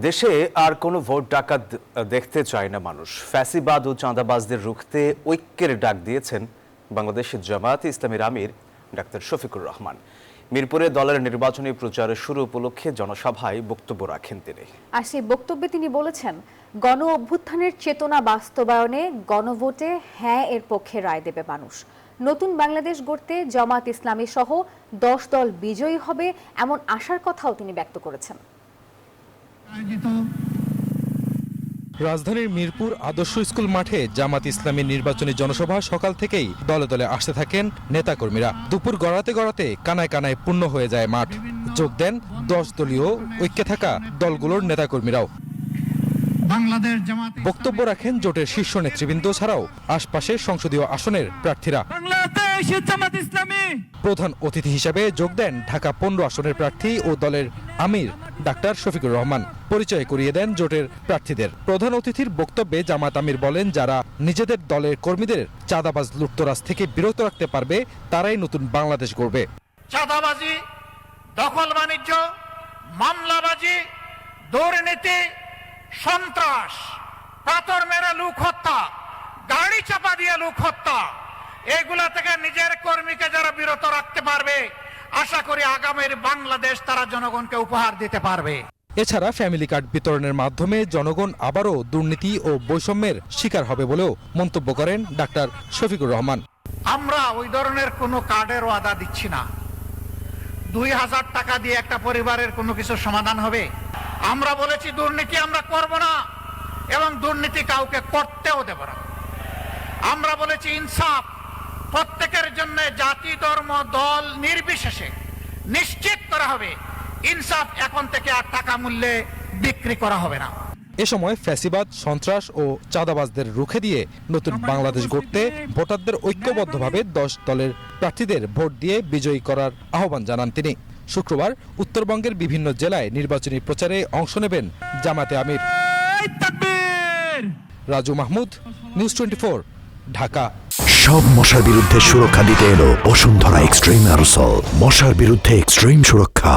দেশে আর কোনো ভোট ডাকাত দেখতে চায় না মানুষ। ফ্যাসিবাদ ও চাঁদাবাজদের রুখতে ঐক্যের ডাক দিয়েছেন বাংলাদেশের জামায়াতে ইসলামীর আমির ডাক্তার শফিকুর রহমান। মিরপুরে দলের নির্বাচনী প্রচারের শুরু উপলক্ষে জনসভায় বক্তব্য রাখেন তিনি। আর সেই বক্তব্যে তিনি বলেছেন, গণ অভ্যুত্থানের চেতনা বাস্তবায়নে গণভোটে হ্যাঁ এর পক্ষে রায় দেবে মানুষ। নতুন বাংলাদেশ গড়তে জামায়াত ইসলামী সহ 10 দল বিজয়ী হবে এমন আশার কথাও তিনি ব্যক্ত করেছেন। রাজধানীর মিরপুর আদর্শ স্কুল মাঠে জামাত ইসলামীর নির্বাচনী জনসভা সকাল থেকেই দলে দলে আসতে থাকেন নেতাকর্মীরা। দুপুর গড়াতে গড়াতে কানায় কানায় পূর্ণ হয়ে যায় মাঠ। যোগ দেন 10 দলীয় ঐক্যে থাকা দলগুলোর নেতাকর্মীরাও। বক্তব্য রাখেন জোটের শীর্ষ নেতৃবৃন্দ ছাড়াও আশপাশের সংসদীয় আসনের প্রার্থীরা। প্রধান অতিথি হিসেবে যোগ দেন ঢাকা 15 আসনের প্রার্থী ও দলের আমির ডাক্তার শফিকুর রহমান। পরিচয় করিয়ে দেন জোটের প্রার্থীদের। প্রধান অতিথির বক্তব্যে জামাত আমির বলেন, যারা নিজেদের দলের কর্মীদের চাঁদাবাজ লুটতরাজ থেকে বিরত রাখতে পারবে তারাই নতুন বাংলাদেশ গড়বে। চাঁদাবাজি, দখল বাণিজ্য, মামলাবাজি, দুর্নীতি, সন্ত্রাস, পাথর মেরে লোক হত্যা, গাড়ি চাপা দিয়ে লোক হত্যা, এগুলা থেকে নিজের কর্মীকে যারা বিরত রাখতে পারবে, আশা করি আগামীর বাংলাদেশ তারা জনগণকে উপহার দিতে পারবে। এছাড়া ফ্যামিলি কার্ড বিতরণের মাধ্যমে জনগণ আবারও দুর্নীতি ও বৈষম্যের শিকার হবে বলেও মন্তব্য করেন ডাক্তার শফিকুর রহমান। আমরা ওই ধরনের কোনো কার্ডের ওয়াদা দিচ্ছি না। 2000 টাকা দিয়ে একটা পরিবারের কোনো কিছু সমাধান হবে? আমরা বলেছি দুর্নীতি আমরা করব না এবং দুর্নীতি কাউকে করতেও দেব না। আমরা বলেছি ইনসাফ প্রত্যেকের জন্য, জাতি, ধর্ম, দল নির্বিশেষে নিশ্চিত করা হবে। ইনসাফ এখন থেকে আর টাকা মূল্যে বিক্রি করা হবে না। এ সময় ফ্যাসিবাদ, সন্ত্রাস ও চাঁদাবাজদের রুখে দিয়ে নতুন বাংলাদেশ গড়তে ভোটারদের ঐক্যবদ্ধভাবে 10 দলের প্রার্থীদের ভোট দিয়ে বিজয়ী করার আহ্বান জানান তিনি। শুক্রবার উত্তরবঙ্গের বিভিন্ন জেলায় নির্বাচনী প্রচারে অংশ নেবেন জামাতে আমির। রাজু মাহমুদ, নিউজ 24, ঢাকা। সব মশার বিরুদ্ধে সুরক্ষা দিতে এলো বসুন্ধরা এক্সট্রিম অ্যারোসল। মশার বিরুদ্ধে এক্সট্রিম সুরক্ষা।